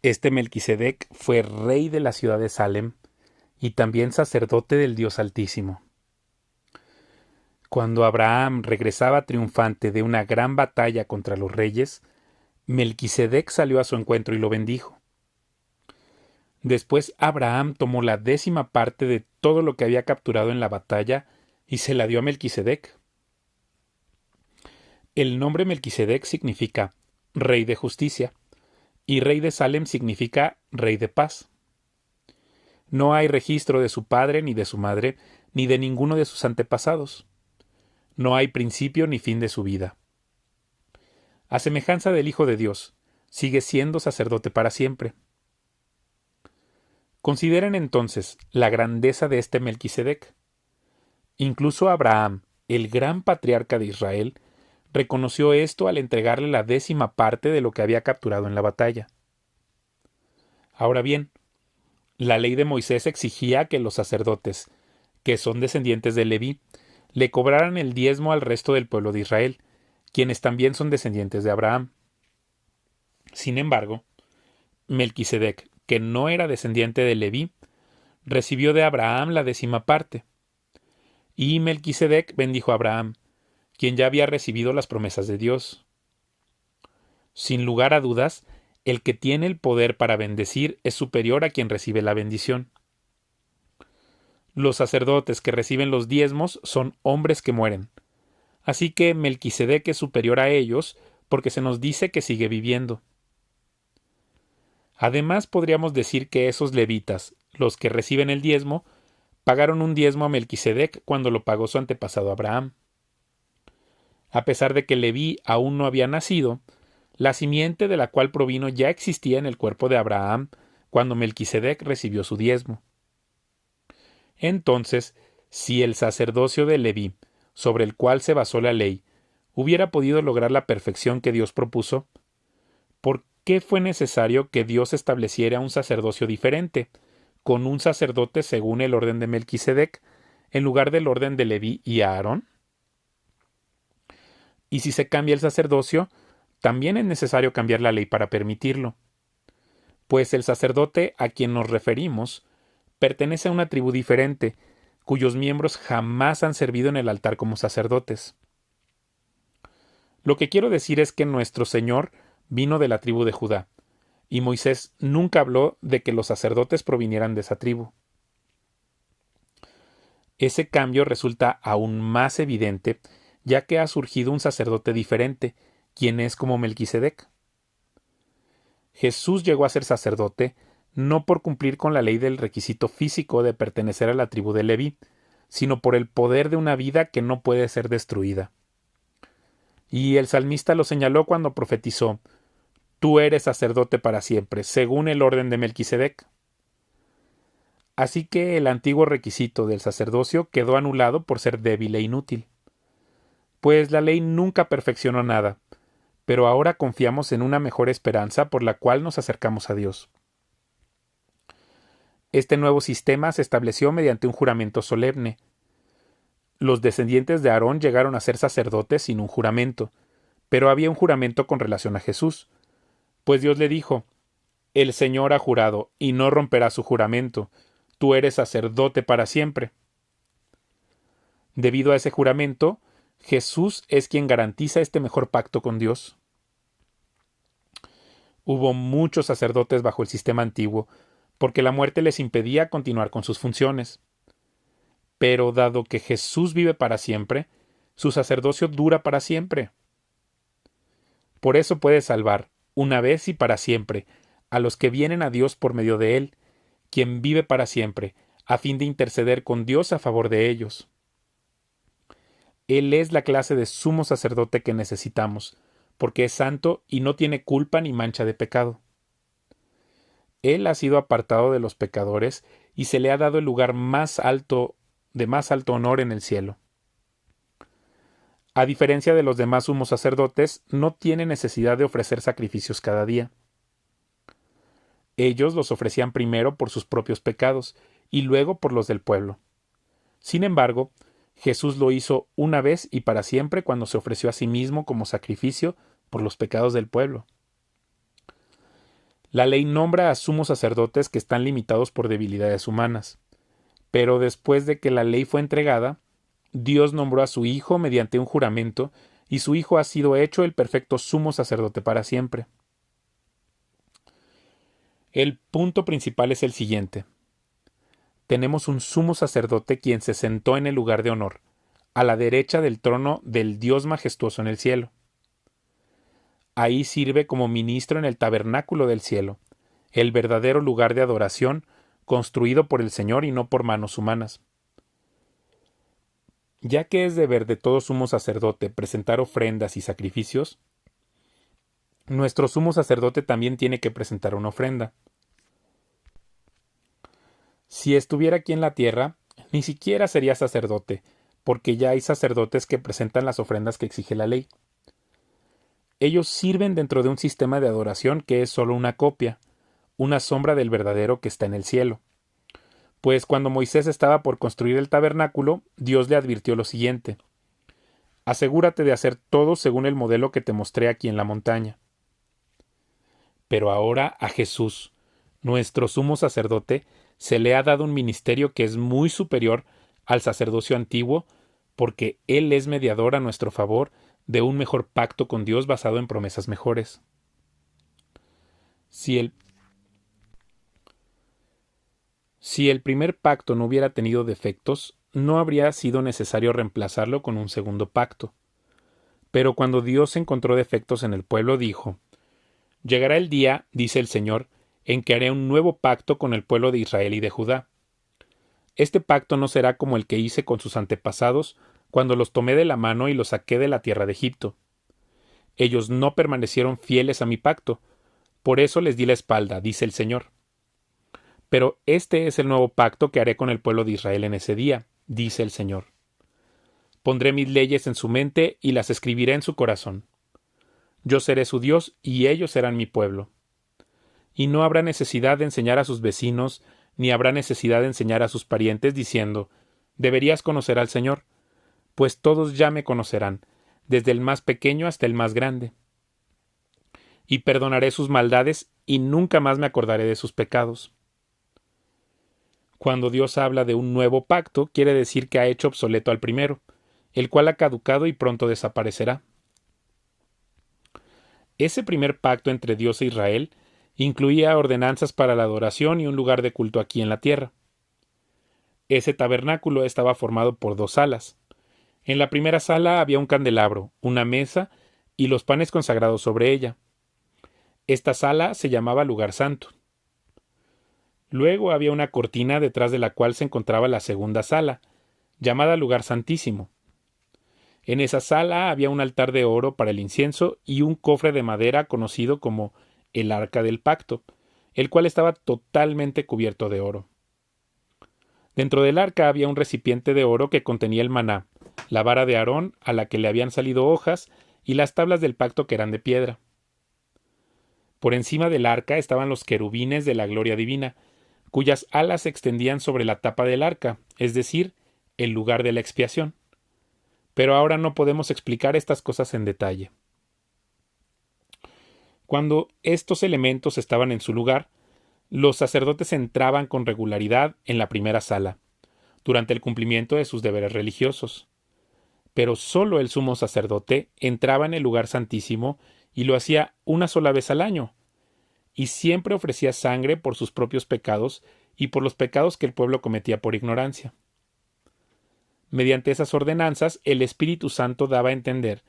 Este Melquisedec fue rey de la ciudad de Salem y también sacerdote del Dios Altísimo. Cuando Abraham regresaba triunfante de una gran batalla contra los reyes, Melquisedec salió a su encuentro y lo bendijo. Después Abraham tomó la 10ª parte de todo lo que había capturado en la batalla y se la dio a Melquisedec. El nombre Melquisedec significa rey de justicia y rey de Salem significa rey de paz. No hay registro de su padre ni de su madre ni de ninguno de sus antepasados. No hay principio ni fin de su vida. A semejanza del Hijo de Dios, sigue siendo sacerdote para siempre. Consideren entonces la grandeza de este Melquisedec. Incluso Abraham, el gran patriarca de Israel, reconoció esto al entregarle la 10ª parte de lo que había capturado en la batalla. Ahora bien, la ley de Moisés exigía que los sacerdotes, que son descendientes de Leví, le cobraran el diezmo al resto del pueblo de Israel, quienes también son descendientes de Abraham. Sin embargo, Melquisedec, que no era descendiente de Leví, recibió de Abraham la 10ª parte. Y Melquisedec bendijo a Abraham, quien ya había recibido las promesas de Dios. Sin lugar a dudas, el que tiene el poder para bendecir es superior a quien recibe la bendición. Los sacerdotes que reciben los diezmos son hombres que mueren. Así que Melquisedec es superior a ellos porque se nos dice que sigue viviendo. Además, podríamos decir que esos levitas, los que reciben el diezmo, pagaron un diezmo a Melquisedec cuando lo pagó su antepasado Abraham. A pesar de que Leví aún no había nacido, la simiente de la cual provino ya existía en el cuerpo de Abraham cuando Melquisedec recibió su diezmo. Entonces, si el sacerdocio de Leví, sobre el cual se basó la ley, hubiera podido lograr la perfección que Dios propuso, ¿por qué fue necesario que Dios estableciera un sacerdocio diferente, con un sacerdote según el orden de Melquisedec, en lugar del orden de Leví y Aarón? Y si se cambia el sacerdocio, también es necesario cambiar la ley para permitirlo, pues el sacerdote a quien nos referimos pertenece a una tribu diferente, cuyos miembros jamás han servido en el altar como sacerdotes. Lo que quiero decir es que nuestro Señor vino de la tribu de Judá, y Moisés nunca habló de que los sacerdotes provinieran de esa tribu. Ese cambio resulta aún más evidente, ya que ha surgido un sacerdote diferente, quien es como Melquisedec. Jesús llegó a ser sacerdote no por cumplir con la ley del requisito físico de pertenecer a la tribu de Leví, sino por el poder de una vida que no puede ser destruida. Y el salmista lo señaló cuando profetizó: Tú eres sacerdote para siempre, según el orden de Melquisedec. Así que el antiguo requisito del sacerdocio quedó anulado por ser débil e inútil. Pues la ley nunca perfeccionó nada, pero ahora confiamos en una mejor esperanza por la cual nos acercamos a Dios. Este nuevo sistema se estableció mediante un juramento solemne. Los descendientes de Aarón llegaron a ser sacerdotes sin un juramento, pero había un juramento con relación a Jesús, pues Dios le dijo: El Señor ha jurado, y no romperá su juramento, tú eres sacerdote para siempre. Debido a ese juramento, Jesús es quien garantiza este mejor pacto con Dios. Hubo muchos sacerdotes bajo el sistema antiguo, porque la muerte les impedía continuar con sus funciones. Pero dado que Jesús vive para siempre, su sacerdocio dura para siempre. Por eso puede salvar, una vez y para siempre, a los que vienen a Dios por medio de Él, quien vive para siempre, a fin de interceder con Dios a favor de ellos. Él es la clase de sumo sacerdote que necesitamos, porque es santo y no tiene culpa ni mancha de pecado. Él ha sido apartado de los pecadores y se le ha dado el lugar más alto, de más alto honor en el cielo. A diferencia de los demás sumos sacerdotes, no tiene necesidad de ofrecer sacrificios cada día. Ellos los ofrecían primero por sus propios pecados y luego por los del pueblo. Sin embargo, Jesús lo hizo una vez y para siempre cuando se ofreció a sí mismo como sacrificio por los pecados del pueblo. La ley nombra a sumos sacerdotes que están limitados por debilidades humanas, pero después de que la ley fue entregada, Dios nombró a su Hijo mediante un juramento, y su Hijo ha sido hecho el perfecto sumo sacerdote para siempre. El punto principal es el siguiente. Tenemos un sumo sacerdote quien se sentó en el lugar de honor, a la derecha del trono del Dios majestuoso en el cielo. Ahí sirve como ministro en el tabernáculo del cielo, el verdadero lugar de adoración construido por el Señor y no por manos humanas. Ya que es deber de todo sumo sacerdote presentar ofrendas y sacrificios, nuestro sumo sacerdote también tiene que presentar una ofrenda. Si estuviera aquí en la tierra, ni siquiera sería sacerdote, porque ya hay sacerdotes que presentan las ofrendas que exige la ley. Ellos sirven dentro de un sistema de adoración que es solo una copia, una sombra del verdadero que está en el cielo. Pues cuando Moisés estaba por construir el tabernáculo, Dios le advirtió lo siguiente: asegúrate de hacer todo según el modelo que te mostré aquí en la montaña. Pero ahora a Jesús, nuestro sumo sacerdote, se le ha dado un ministerio que es muy superior al sacerdocio antiguo, porque Él es mediador a nuestro favor de un mejor pacto con Dios basado en promesas mejores. Si el primer pacto no hubiera tenido defectos, no habría sido necesario reemplazarlo con un segundo pacto. Pero cuando Dios encontró defectos en el pueblo, dijo: llegará el día, dice el Señor, en que haré un nuevo pacto con el pueblo de Israel y de Judá. Este pacto no será como el que hice con sus antepasados cuando los tomé de la mano y los saqué de la tierra de Egipto. Ellos no permanecieron fieles a mi pacto, por eso les di la espalda, dice el Señor. Pero este es el nuevo pacto que haré con el pueblo de Israel en ese día, dice el Señor. Pondré mis leyes en su mente y las escribiré en su corazón. Yo seré su Dios y ellos serán mi pueblo. Y no habrá necesidad de enseñar a sus vecinos, ni habrá necesidad de enseñar a sus parientes diciendo: deberías conocer al Señor, pues todos ya me conocerán, desde el más pequeño hasta el más grande. Y perdonaré sus maldades y nunca más me acordaré de sus pecados. Cuando Dios habla de un nuevo pacto, quiere decir que ha hecho obsoleto al primero, el cual ha caducado y pronto desaparecerá. Ese primer pacto entre Dios e Israel incluía ordenanzas para la adoración y un lugar de culto aquí en la tierra. Ese tabernáculo estaba formado por dos salas. En la primera sala había un candelabro, una mesa y los panes consagrados sobre ella. Esta sala se llamaba Lugar Santo. Luego había una cortina detrás de la cual se encontraba la segunda sala, llamada Lugar Santísimo. En esa sala había un altar de oro para el incienso y un cofre de madera conocido como el Arca del Pacto, el cual estaba totalmente cubierto de oro. Dentro del arca había un recipiente de oro que contenía el maná, la vara de Aarón a la que le habían salido hojas y las tablas del pacto que eran de piedra. Por encima del arca estaban los querubines de la gloria divina, cuyas alas se extendían sobre la tapa del arca, es decir, el lugar de la expiación. Pero ahora no podemos explicar estas cosas en detalle. Cuando estos elementos estaban en su lugar, los sacerdotes entraban con regularidad en la primera sala, durante el cumplimiento de sus deberes religiosos. Pero solo el sumo sacerdote entraba en el lugar santísimo y lo hacía una sola vez al año, y siempre ofrecía sangre por sus propios pecados y por los pecados que el pueblo cometía por ignorancia. Mediante esas ordenanzas, el Espíritu Santo daba a entender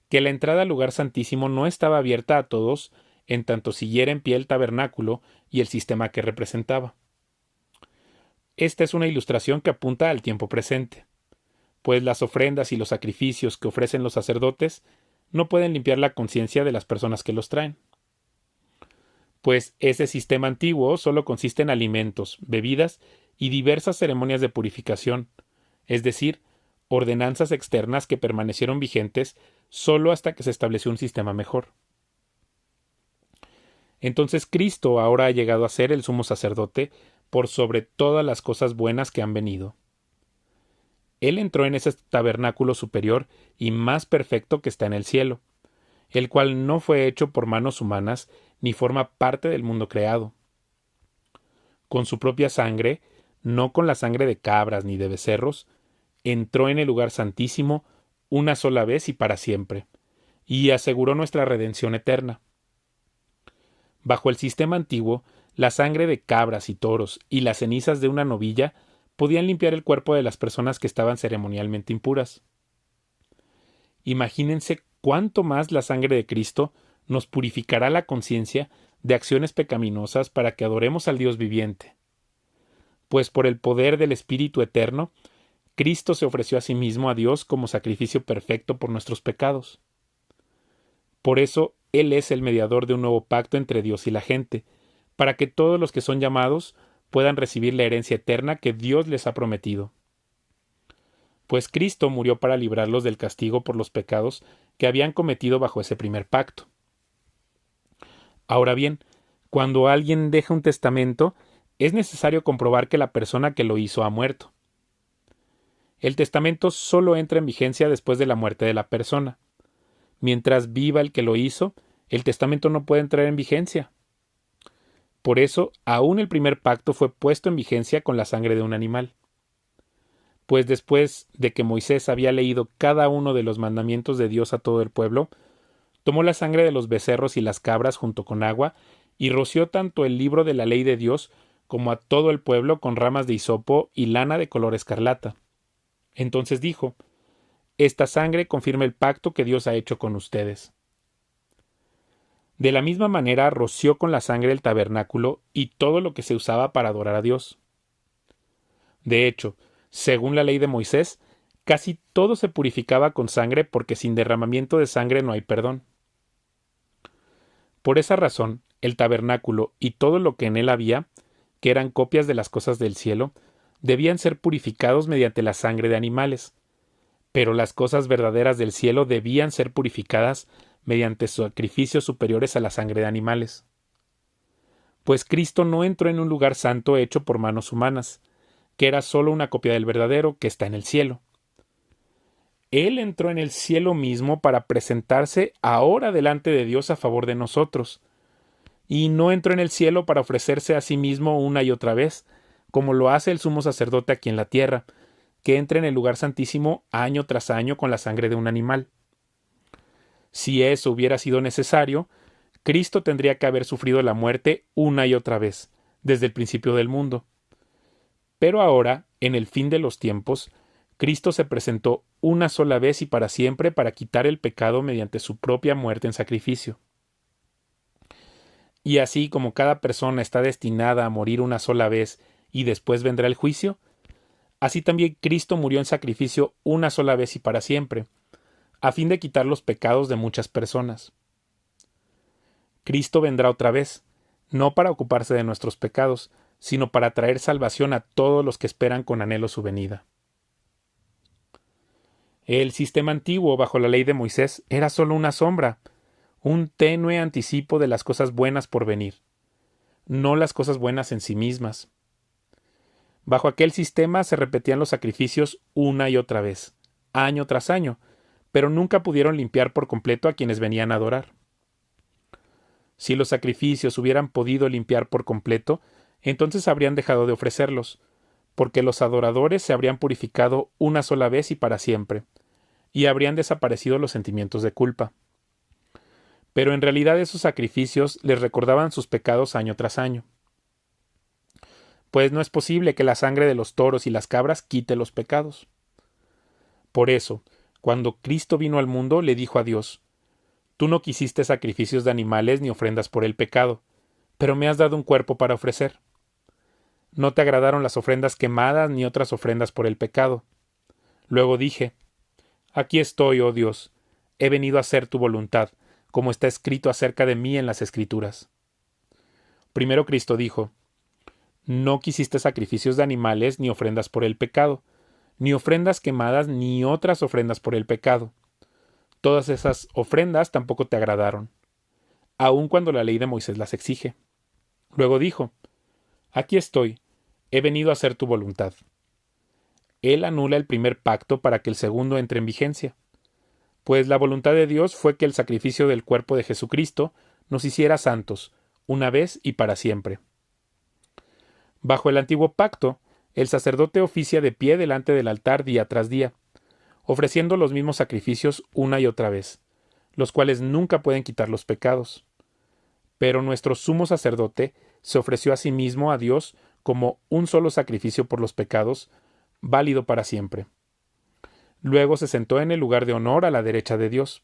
que la entrada al lugar santísimo no estaba abierta a todos en tanto siguiera en pie el tabernáculo y el sistema que representaba. Esta es una ilustración que apunta al tiempo presente, pues las ofrendas y los sacrificios que ofrecen los sacerdotes no pueden limpiar la conciencia de las personas que los traen. Pues ese sistema antiguo solo consiste en alimentos, bebidas y diversas ceremonias de purificación, es decir, ordenanzas externas que permanecieron vigentes solo hasta que se estableció un sistema mejor. Entonces Cristo ahora ha llegado a ser el sumo sacerdote por sobre todas las cosas buenas que han venido. Él entró en ese tabernáculo superior y más perfecto que está en el cielo, el cual no fue hecho por manos humanas ni forma parte del mundo creado. Con su propia sangre, no con la sangre de cabras ni de becerros, entró en el lugar santísimo una sola vez y para siempre, y aseguró nuestra redención eterna. Bajo el sistema antiguo, la sangre de cabras y toros y las cenizas de una novilla podían limpiar el cuerpo de las personas que estaban ceremonialmente impuras. Imagínense cuánto más la sangre de Cristo nos purificará la conciencia de acciones pecaminosas para que adoremos al Dios viviente. Pues por el poder del Espíritu Eterno, Cristo se ofreció a sí mismo a Dios como sacrificio perfecto por nuestros pecados. Por eso, Él es el mediador de un nuevo pacto entre Dios y la gente, para que todos los que son llamados puedan recibir la herencia eterna que Dios les ha prometido. Pues Cristo murió para librarlos del castigo por los pecados que habían cometido bajo ese primer pacto. Ahora bien, cuando alguien deja un testamento, es necesario comprobar que la persona que lo hizo ha muerto. El testamento solo entra en vigencia después de la muerte de la persona. Mientras viva el que lo hizo, el testamento no puede entrar en vigencia. Por eso, aún el primer pacto fue puesto en vigencia con la sangre de un animal. Pues después de que Moisés había leído cada uno de los mandamientos de Dios a todo el pueblo, tomó la sangre de los becerros y las cabras junto con agua, y roció tanto el libro de la ley de Dios como a todo el pueblo con ramas de hisopo y lana de color escarlata. Entonces dijo: Esta sangre confirma el pacto que Dios ha hecho con ustedes. De la misma manera roció con la sangre el tabernáculo y todo lo que se usaba para adorar a Dios. De hecho, según la ley de Moisés, casi todo se purificaba con sangre porque sin derramamiento de sangre no hay perdón. Por esa razón, el tabernáculo y todo lo que en él había, que eran copias de las cosas del cielo, debían ser purificados mediante la sangre de animales, pero las cosas verdaderas del cielo debían ser purificadas mediante sacrificios superiores a la sangre de animales. Pues Cristo no entró en un lugar santo hecho por manos humanas, que era sólo una copia del verdadero que está en el cielo. Él entró en el cielo mismo para presentarse ahora delante de Dios a favor de nosotros, y no entró en el cielo para ofrecerse a sí mismo una y otra vez, como lo hace el sumo sacerdote aquí en la tierra, que entra en el lugar santísimo año tras año con la sangre de un animal. Si eso hubiera sido necesario, Cristo tendría que haber sufrido la muerte una y otra vez, desde el principio del mundo. Pero ahora, en el fin de los tiempos, Cristo se presentó una sola vez y para siempre para quitar el pecado mediante su propia muerte en sacrificio. Y así como cada persona está destinada a morir una sola vez y después vendrá el juicio, así también Cristo murió en sacrificio una sola vez y para siempre, a fin de quitar los pecados de muchas personas. Cristo vendrá otra vez, no para ocuparse de nuestros pecados, sino para traer salvación a todos los que esperan con anhelo su venida. El sistema antiguo bajo la ley de Moisés era solo una sombra, un tenue anticipo de las cosas buenas por venir, no las cosas buenas en sí mismas. Bajo aquel sistema se repetían los sacrificios una y otra vez, año tras año, pero nunca pudieron limpiar por completo a quienes venían a adorar. Si los sacrificios hubieran podido limpiar por completo, entonces habrían dejado de ofrecerlos, porque los adoradores se habrían purificado una sola vez y para siempre, y habrían desaparecido los sentimientos de culpa. Pero en realidad esos sacrificios les recordaban sus pecados año tras año. Pues no es posible que la sangre de los toros y las cabras quite los pecados. Por eso, cuando Cristo vino al mundo, le dijo a Dios: Tú no quisiste sacrificios de animales ni ofrendas por el pecado, pero me has dado un cuerpo para ofrecer. No te agradaron las ofrendas quemadas ni otras ofrendas por el pecado. Luego dije: Aquí estoy, oh Dios, he venido a hacer tu voluntad, como está escrito acerca de mí en las Escrituras. Primero Cristo dijo: No quisiste sacrificios de animales ni ofrendas por el pecado, ni ofrendas quemadas ni otras ofrendas por el pecado. Todas esas ofrendas tampoco te agradaron, aun cuando la ley de Moisés las exige. Luego dijo: Aquí estoy, he venido a hacer tu voluntad. Él anula el primer pacto para que el segundo entre en vigencia, pues la voluntad de Dios fue que el sacrificio del cuerpo de Jesucristo nos hiciera santos, una vez y para siempre. Bajo el antiguo pacto, el sacerdote oficia de pie delante del altar día tras día, ofreciendo los mismos sacrificios una y otra vez, los cuales nunca pueden quitar los pecados. Pero nuestro sumo sacerdote se ofreció a sí mismo a Dios como un solo sacrificio por los pecados, válido para siempre. Luego se sentó en el lugar de honor a la derecha de Dios.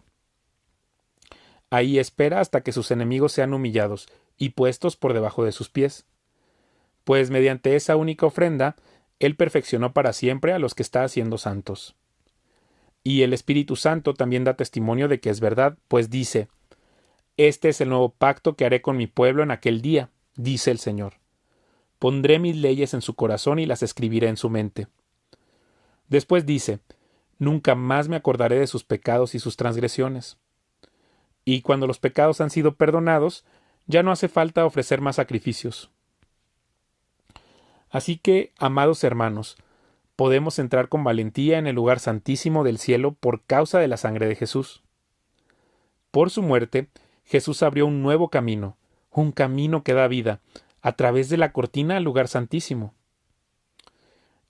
Ahí espera hasta que sus enemigos sean humillados y puestos por debajo de sus pies. Pues mediante esa única ofrenda, Él perfeccionó para siempre a los que está haciendo santos. Y el Espíritu Santo también da testimonio de que es verdad, pues dice: Este es el nuevo pacto que haré con mi pueblo en aquel día, dice el Señor. Pondré mis leyes en su corazón y las escribiré en su mente. Después dice: Nunca más me acordaré de sus pecados y sus transgresiones. Y cuando los pecados han sido perdonados, ya no hace falta ofrecer más sacrificios. Así que, amados hermanos, podemos entrar con valentía en el lugar santísimo del cielo por causa de la sangre de Jesús. Por su muerte, Jesús abrió un nuevo camino, un camino que da vida, a través de la cortina al lugar santísimo.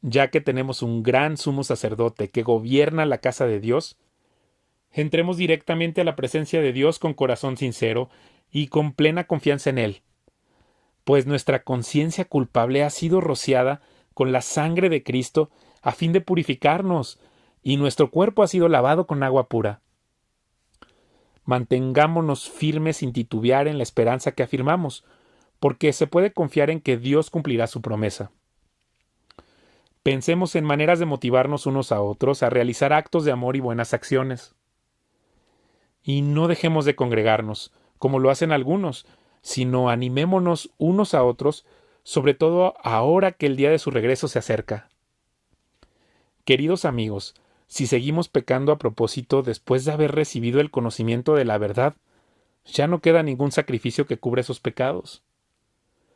Ya que tenemos un gran sumo sacerdote que gobierna la casa de Dios, entremos directamente a la presencia de Dios con corazón sincero y con plena confianza en Él, pues nuestra conciencia culpable ha sido rociada con la sangre de Cristo a fin de purificarnos, y nuestro cuerpo ha sido lavado con agua pura. Mantengámonos firmes sin titubear en la esperanza que afirmamos, porque se puede confiar en que Dios cumplirá su promesa. Pensemos en maneras de motivarnos unos a otros a realizar actos de amor y buenas acciones. Y no dejemos de congregarnos, como lo hacen algunos, sino animémonos unos a otros, sobre todo ahora que el día de su regreso se acerca. Queridos amigos, si seguimos pecando a propósito después de haber recibido el conocimiento de la verdad, ya no queda ningún sacrificio que cubra esos pecados.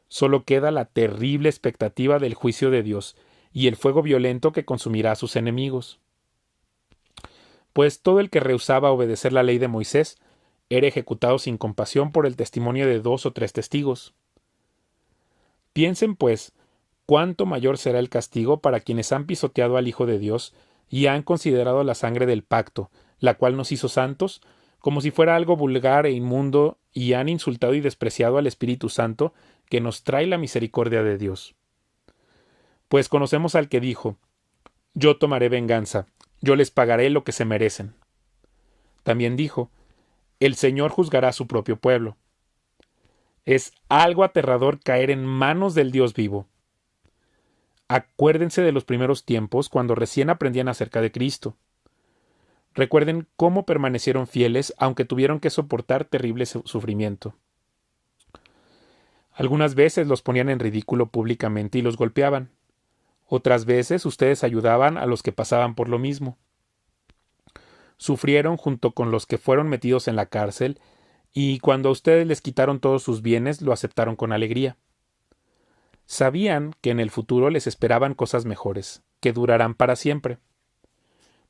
Solo queda la terrible expectativa del juicio de Dios y el fuego violento que consumirá a sus enemigos. Pues todo el que rehusaba obedecer la ley de Moisés era ejecutado sin compasión por el testimonio de 2 o 3 testigos. Piensen, pues, cuánto mayor será el castigo para quienes han pisoteado al Hijo de Dios y han considerado la sangre del pacto, la cual nos hizo santos, como si fuera algo vulgar e inmundo, y han insultado y despreciado al Espíritu Santo, que nos trae la misericordia de Dios. Pues conocemos al que dijo: Yo tomaré venganza, yo les pagaré lo que se merecen. También dijo: El Señor juzgará a su propio pueblo. Es algo aterrador caer en manos del Dios vivo. Acuérdense de los primeros tiempos cuando recién aprendían acerca de Cristo. Recuerden cómo permanecieron fieles aunque tuvieron que soportar terrible sufrimiento. Algunas veces los ponían en ridículo públicamente y los golpeaban. Otras veces ustedes ayudaban a los que pasaban por lo mismo. Sufrieron junto con los que fueron metidos en la cárcel, y cuando a ustedes les quitaron todos sus bienes, lo aceptaron con alegría. Sabían que en el futuro les esperaban cosas mejores, que durarán para siempre.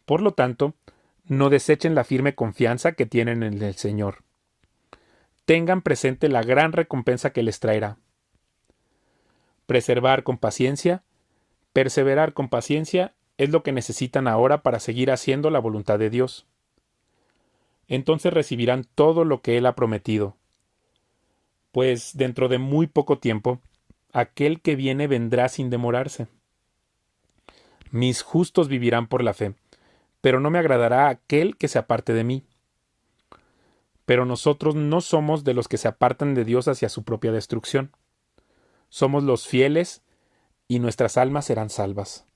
Por lo tanto, no desechen la firme confianza que tienen en el Señor. Tengan presente la gran recompensa que les traerá. Perseverar con paciencia es lo que necesitan ahora para seguir haciendo la voluntad de Dios. Entonces recibirán todo lo que Él ha prometido. Pues dentro de muy poco tiempo, aquel que viene vendrá sin demorarse. Mis justos vivirán por la fe, pero no me agradará aquel que se aparte de mí. Pero nosotros no somos de los que se apartan de Dios hacia su propia destrucción. Somos los fieles y nuestras almas serán salvas.